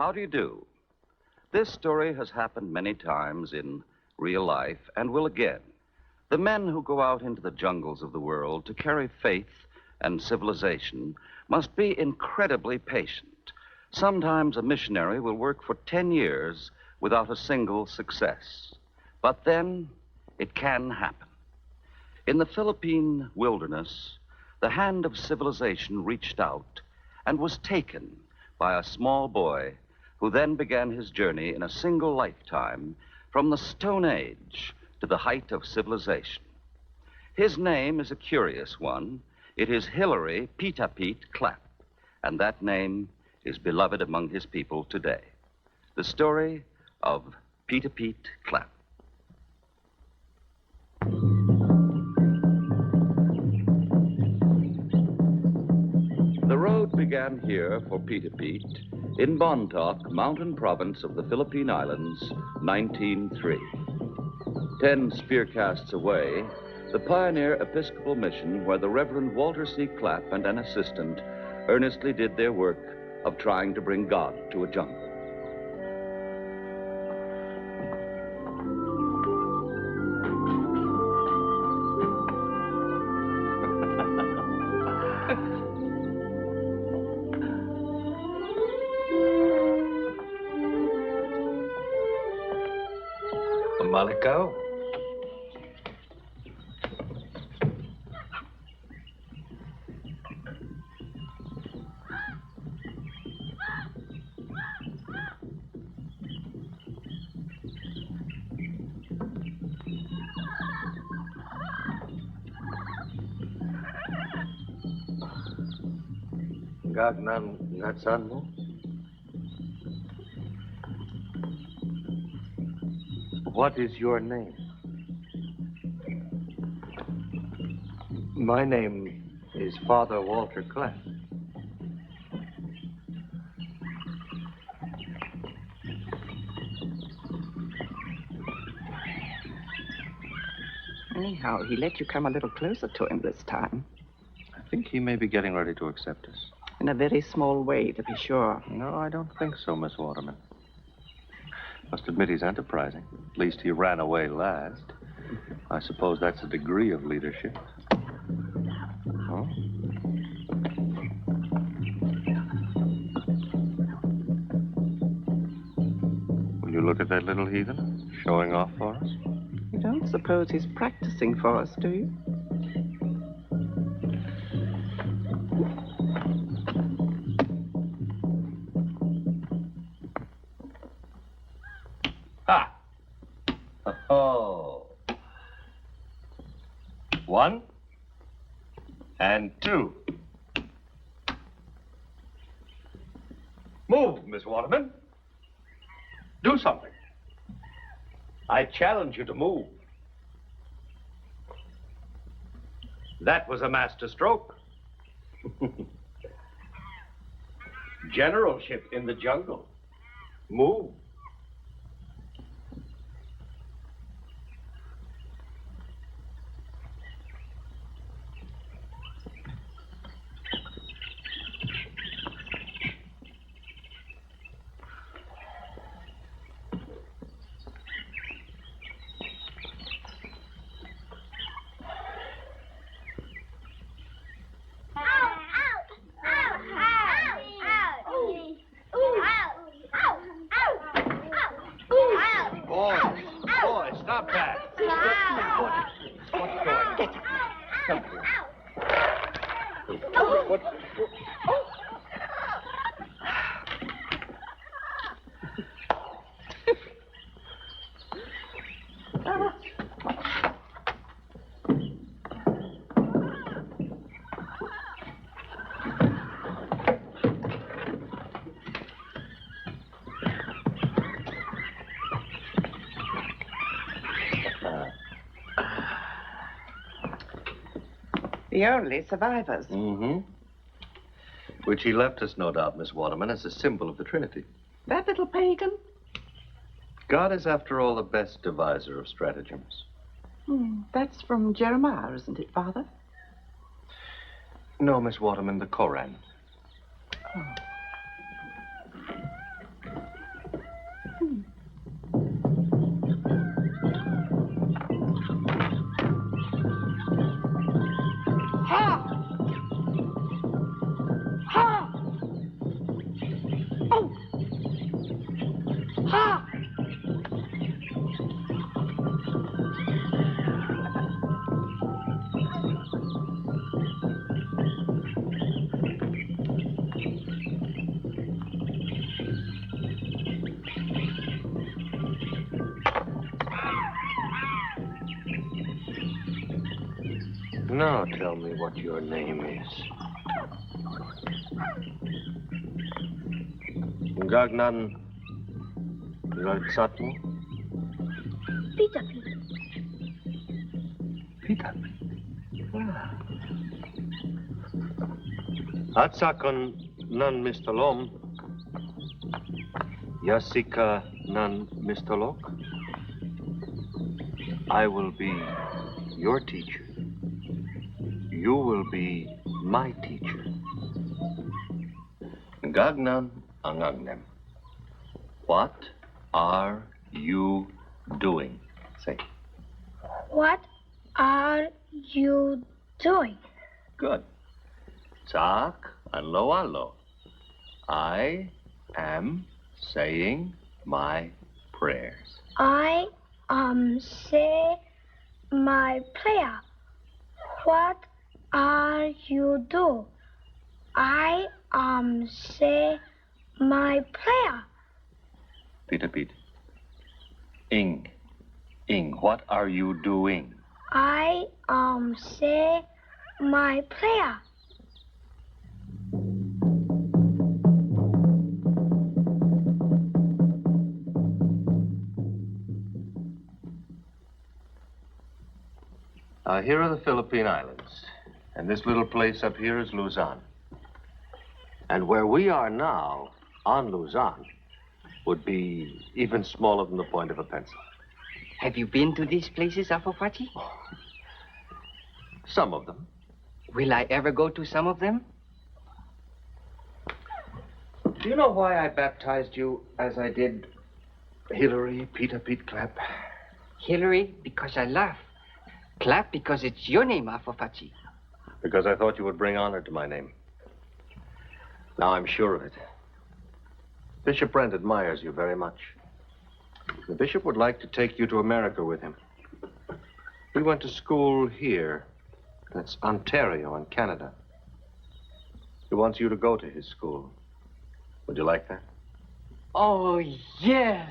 How do you do? This story has happened many times in real life and will again. The men who go out into the jungles of the world to carry faith and civilization must be incredibly patient. Sometimes a missionary will work for 10 years without a single success. But then it can happen. In the Philippine wilderness, the hand of civilization reached out and was taken by a small boy who then began his journey in a single lifetime from the Stone Age to the height of civilization. His name is a curious one. It is Hilary Pita-Pete Clapp, and that name is beloved among his people today. The story of Pita-Pete Clapp. The road began here for Pita-Pete in Bontoc, mountain province of the Philippine Islands, 1903. 10 spear casts away, the pioneer Episcopal mission where the Reverend Walter C. Clapp and an assistant earnestly did their work of trying to bring God to a jungle. Maliko? Gagnan ngatsan mo? What is your name? My name is Father Walter Clapp. Anyhow, he let you come a little closer to him this time. I think he may be getting ready to accept us. In a very small way, to be sure. No, I don't think so, Miss Waterman. Must admit he's enterprising. At least he ran away last. I suppose that's a degree of leadership. Oh? Will you look at that little heathen showing off for us? You don't suppose he's practicing for us, do you? Ha! Oh. 1 and 2. Move, Miss Waterman. Do something. I challenge you to move. That was a master stroke. Generalship in the jungle. Move. Boy, stop that. What's going on? What? The only survivors. Mm-hmm. Which he left us, no doubt, Miss Waterman, as a symbol of the Trinity. That little pagan? God is, after all, the best deviser of stratagems. That's from Jeremiah, isn't it, Father? No, Miss Waterman, the Koran. Now tell me what your name is. Gagnan Laltsatmo? Peter. Peter. Atsakon nan mistolom. Yasika nan mistolok. I will be your teacher. You will be my teacher. Gagnan angagnem. What are you doing? Say. What are you doing? Good. Tsak allo allo. I am saying my prayers. I say my prayer. What are you do? I say my prayer. Peter Pete. Ing. What are you doing? I say my prayer. Here are the Philippine Islands, and this little place up here is Luzon. And where we are now, on Luzon, would be even smaller than the point of a pencil. Have you been to these places, Afofachi? Some of them. Will I ever go to some of them? Do you know why I baptized you as I did Hillary Peter Pete Clapp? Hillary, because I laugh. Clap, because it's your name, Afofachi. Because I thought you would bring honor to my name. Now I'm sure of it. Bishop Brent admires you very much. The bishop would like to take you to America with him. He went to school here. That's Ontario in Canada. He wants you to go to his school. Would you like that? Oh, yes.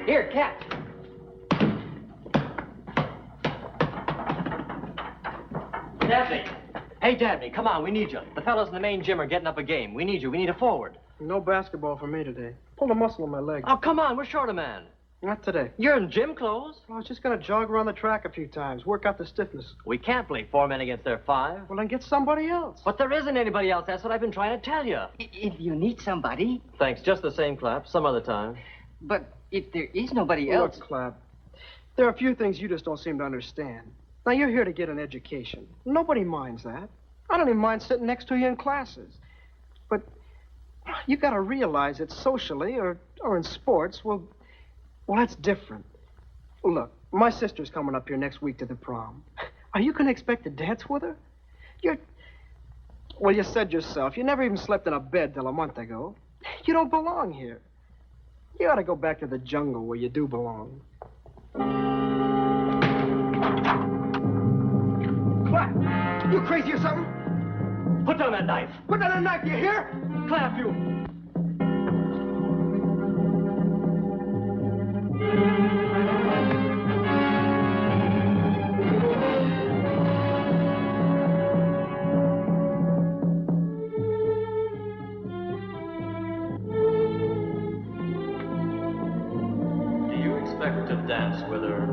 Here, Cat. Dabney. Hey, Dabney, come on, we need you. The fellows in the main gym are getting up a game. We need you. We need a forward. No basketball for me today. Pulled a muscle in my leg. Oh, come on, we're short a man. Not today. You're in gym clothes. I was just going to jog around the track a few times, work out the stiffness. We can't play 4 men against their 5. Well, then get somebody else. But there isn't anybody else. That's what I've been trying to tell you. If you need somebody, Thanks, just the same, Clap. Some other time. but if there is nobody else... Look, Clapp, there are a few things you just don't seem to understand. Now, you're here to get an education. Nobody minds that. I don't even mind sitting next to you in classes. But you got to realize that socially or in sports, well, that's different. Look, my sister's coming up here next week to the prom. Are you going to expect to dance with her? Well, you said yourself, you never even slept in a bed till a month ago. You don't belong here. You ought to go back to the jungle where you do belong. What? You crazy or something? Put down that knife. Put down a knife, you hear? Clap, you. Do you expect to dance with her?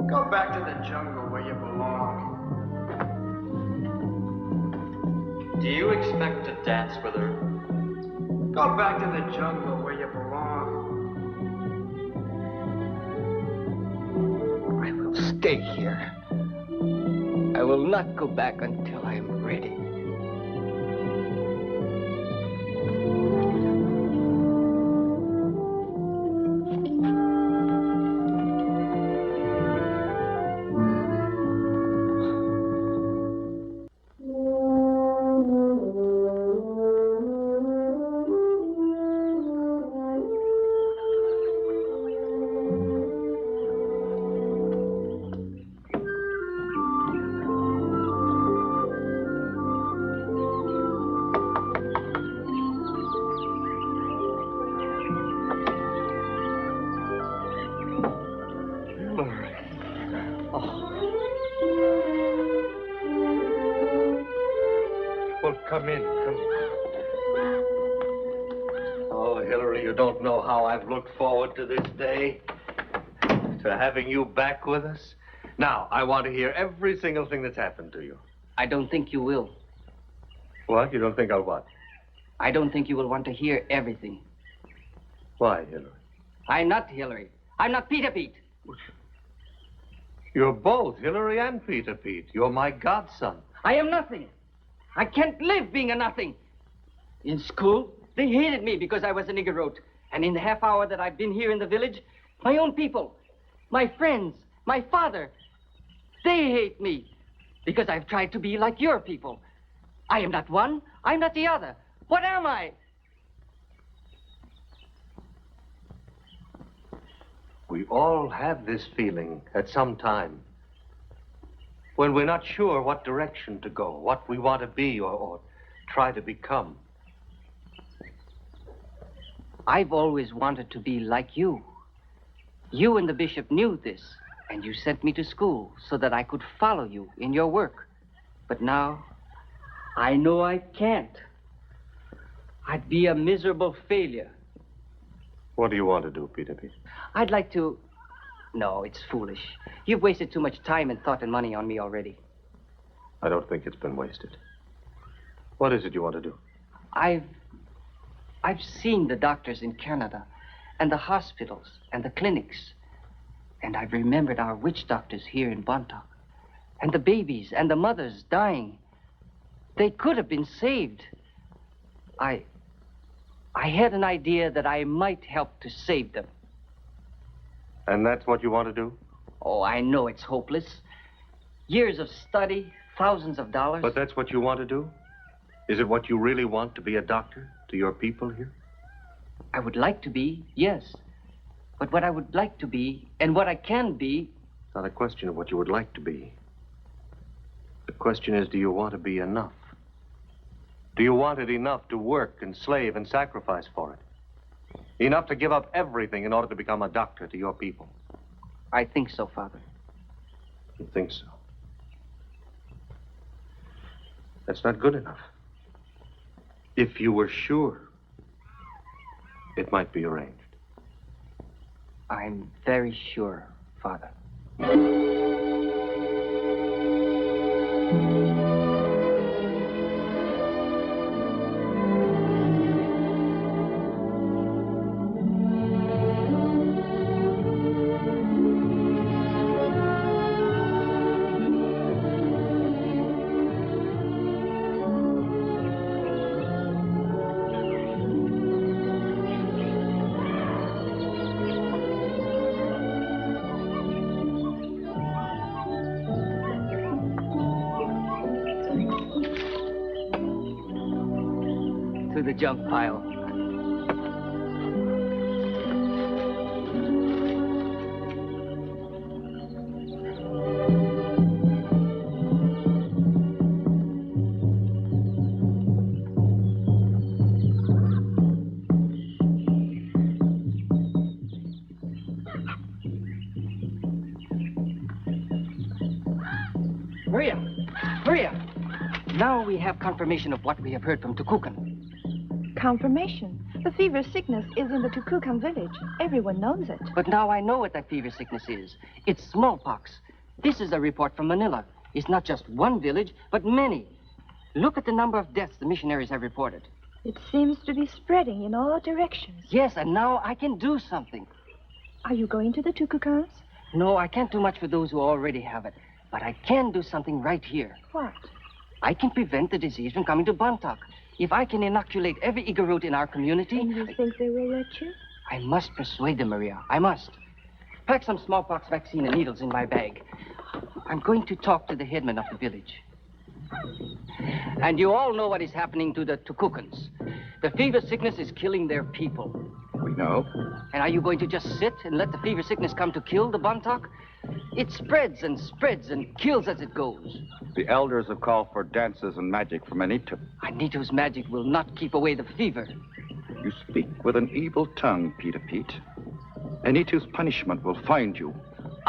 Go back to the jungle where you belong. Do you expect to dance with her? Go back to the jungle where you belong. I will stay here. I will not go back until I am ready. come in. Oh, Hillary, you don't know how I've looked forward to this day. To having you back with us. Now, I want to hear every single thing that's happened to you. I don't think you will. What? You don't think I'll what? I don't think you will want to hear everything. Why, Hillary? I'm not Hillary. I'm not Peter Pete. You're both Hillary and Peter Pete. You're my godson. I am nothing. I can't live being a nothing. In school, they hated me because I was a niggerote. And in the half hour that I've been here in the village, my own people, my friends, my father, they hate me because I've tried to be like your people. I am not one. I'm not the other. What am I? We all have this feeling at some time when we're not sure what direction to go, what we want to be or try to become. I've always wanted to be like you. You and the bishop knew this, and you sent me to school so that I could follow you in your work. But now, I know I can't. I'd be a miserable failure. What do you want to do, Peter Pete? I'd like to... No, it's foolish. You've wasted too much time and thought and money on me already. I don't think it's been wasted. What is it you want to do? I've seen the doctors in Canada, and the hospitals, and the clinics. And I've remembered our witch doctors here in Bontoc. And the babies and the mothers dying. They could have been saved. I had an idea that I might help to save them. And that's what you want to do? Oh, I know it's hopeless. Years of study, thousands of dollars. But that's what you want to do? Is it what you really want, to be a doctor to your people here? I would like to be, yes. But what I would like to be, and what I can be... It's not a question of what you would like to be. The question is, do you want to be enough? Do you want it enough to work and slave and sacrifice for it? Enough to give up everything in order to become a doctor to your people? I think so, Father. You think so? That's not good enough. If you were sure, it might be arranged. I'm very sure, Father. To the junk pile. Hurry up! Hurry up! Now we have confirmation of what we have heard from Tukukan. Confirmation. The fever sickness is in the Tukukan village. Everyone knows it. But now I know what that fever sickness is. It's smallpox. This is a report from Manila. It's not just one village, but many. Look at the number of deaths the missionaries have reported. It seems to be spreading in all directions. Yes, and now I can do something. Are you going to the Tukukans? No, I can't do much for those who already have it. But I can do something right here. What? I can prevent the disease from coming to Bontoc. If I can inoculate every Igorot in our community... And you think they will let you? I must persuade them, Maria. I must. Pack some smallpox vaccine and needles in my bag. I'm going to talk to the headman of the village. And you all know what is happening to the Tukukans. The fever sickness is killing their people. We know. And are you going to just sit and let the fever sickness come to kill the Bontoc? It spreads and spreads and kills as it goes. The elders have called for dances and magic from Anitu. Anitu's magic will not keep away the fever. You speak with an evil tongue, Peter Pete. Anitu's punishment will find you.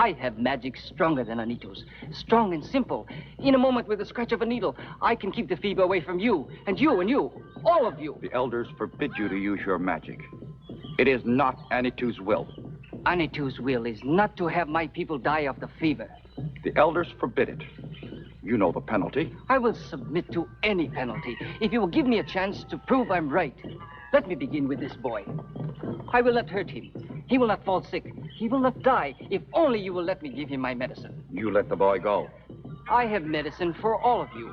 I have magic stronger than Anito's. Strong and simple. In a moment, with the scratch of a needle, I can keep the fever away from you, and you, and you. All of you. The elders forbid you to use your magic. It is not Anitu's will. Anitu's will is not to have my people die of the fever. The elders forbid it. You know the penalty. I will submit to any penalty if you will give me a chance to prove I'm right. Let me begin with this boy. I will not hurt him. He will not fall sick. He will not die if only you will let me give him my medicine. You let the boy go. I have medicine for all of you.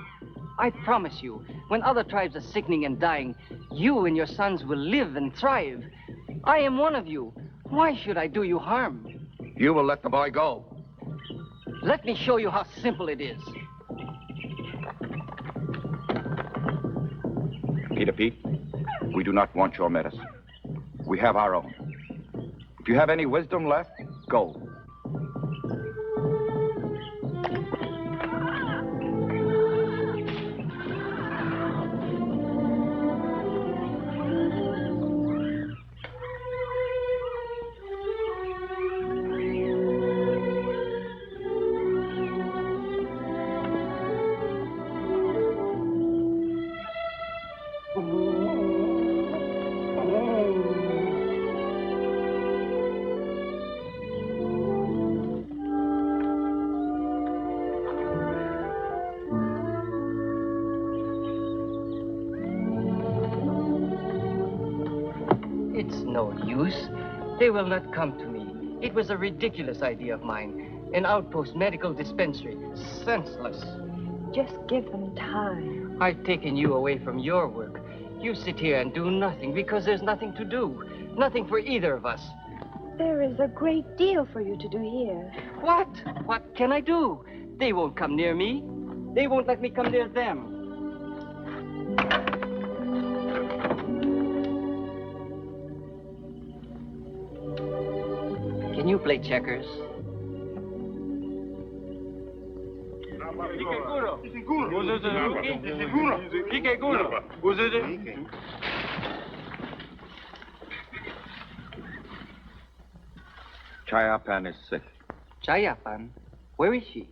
I promise you, when other tribes are sickening and dying, you and your sons will live and thrive. I am one of you. Why should I do you harm? You will let the boy go. Let me show you how simple it is. Peter Pete, we do not want your medicine. We have our own. If you have any wisdom left, go. It's no use. They will not come to me. It was a ridiculous idea of mine. An outpost medical dispensary. Senseless. Just give them time. I've taken you away from your work. You sit here and do nothing because there's nothing to do. Nothing for either of us. There is a great deal for you to do here. What? What can I do? They won't come near me. They won't let me come near them. Can you play checkers? Chayapan is sick. Chayapan? Where is she?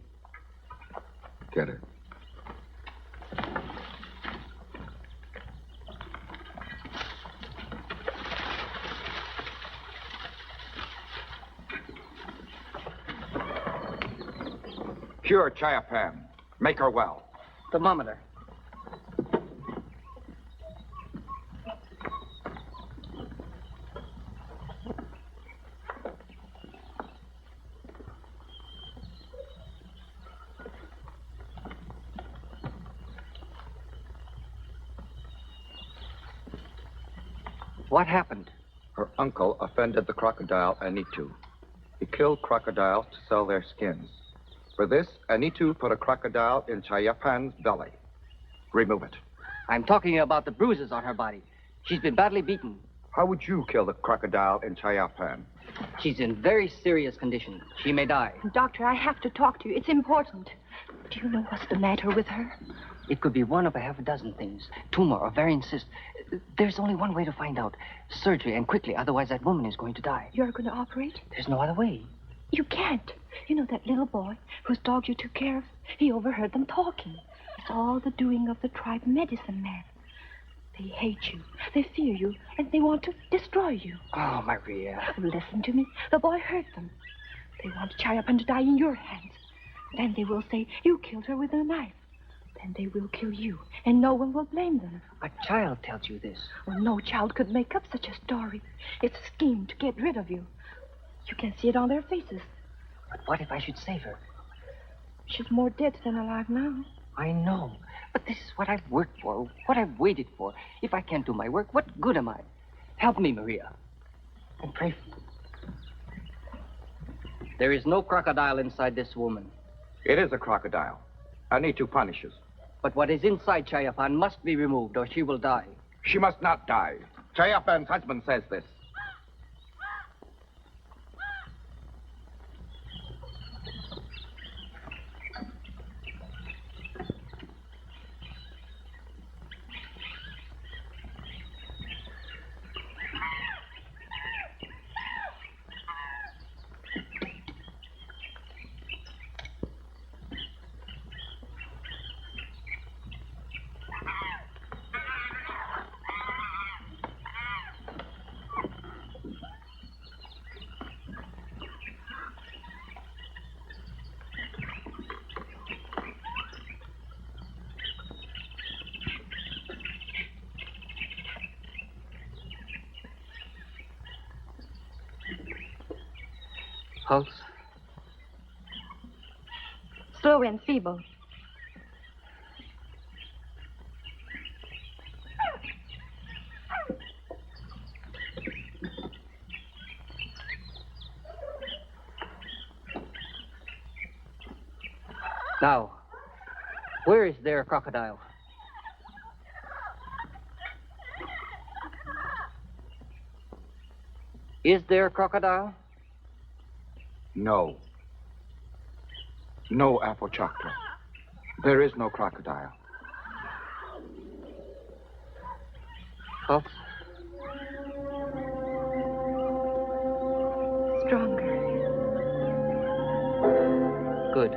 Get her. Cure Chayapan. Make her well. Thermometer. What happened? Her uncle offended the crocodile Anitu. He killed crocodiles to sell their skins. For this, Anitu put a crocodile in Chayapan's belly. Remove it. I'm talking about the bruises on her body. She's been badly beaten. How would you kill the crocodile in Chayapan? She's in very serious condition. She may die. Doctor, I have to talk to you. It's important. Do you know what's the matter with her? It could be one of a half a dozen things. Tumor, ovarian cyst. There's only one way to find out. Surgery, and quickly, otherwise that woman is going to die. You're going to operate? There's no other way. You can't. You know that little boy whose dog you took care of? He overheard them talking. It's all the doing of the tribe medicine man. They hate you, they fear you, and they want to destroy you. Oh, Maria. Listen to me. The boy heard them. They want Chayapan to die in your hands. Then they will say you killed her with a knife. Then they will kill you, and no one will blame them. A child tells you this. Well, no child could make up such a story. It's a scheme to get rid of you. You can see it on their faces. But what if I should save her? She's more dead than alive now. I know. But this is what I've worked for, what I've waited for. If I can't do my work, what good am I? Help me, Maria. And pray for me. There is no crocodile inside this woman. It is a crocodile. Anitu punishes. But what is inside Chayapan must be removed, or she will die. She must not die. Chayapan's husband says this. Pulse? Slow and feeble. Now, where is their crocodile? Is there a crocodile? No. No, Apple-Choctor. There is no crocodile. Pulse? Stronger. Good.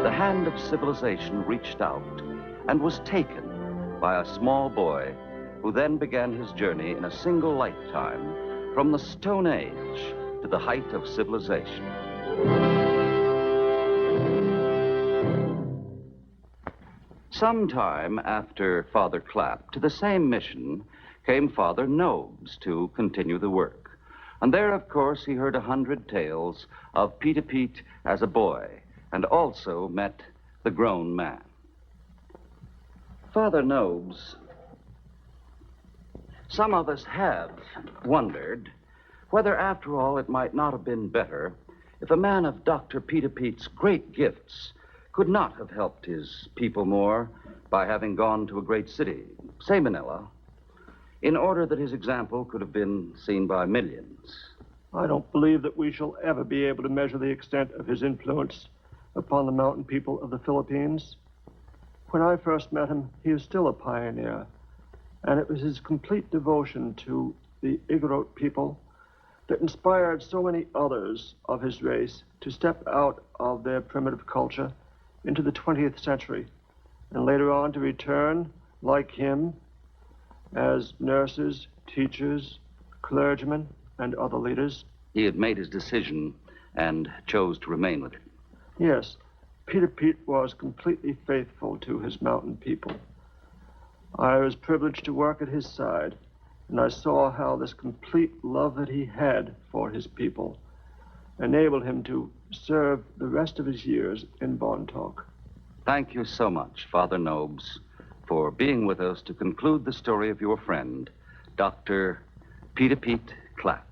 The hand of civilization reached out and was taken by a small boy who then began his journey in a single lifetime from the Stone Age to the height of civilization. Sometime after Father Clapp, to the same mission came Father Nobes to continue the work. And there, of course, he heard 100 tales of Peter Pete as a boy, and also met the grown man. Father Nobes, some of us have wondered whether, after all, it might not have been better if a man of Dr. Peter Pete's great gifts could not have helped his people more by having gone to a great city, say Manila, in order that his example could have been seen by millions. I don't believe that we shall ever be able to measure the extent of his influence upon the mountain people of the Philippines. When I first met him, he was still a pioneer, and it was his complete devotion to the Igorot people that inspired so many others of his race to step out of their primitive culture into the 20th century, and later on to return, like him, as nurses, teachers, clergymen, and other leaders. He had made his decision and chose to remain with him. Yes, Peter Pete was completely faithful to his mountain people. I was privileged to work at his side, and I saw how this complete love that he had for his people enabled him to serve the rest of his years in Bontoc. Thank you so much, Father Nobes, for being with us to conclude the story of your friend, Dr. Peter Pete Clapp.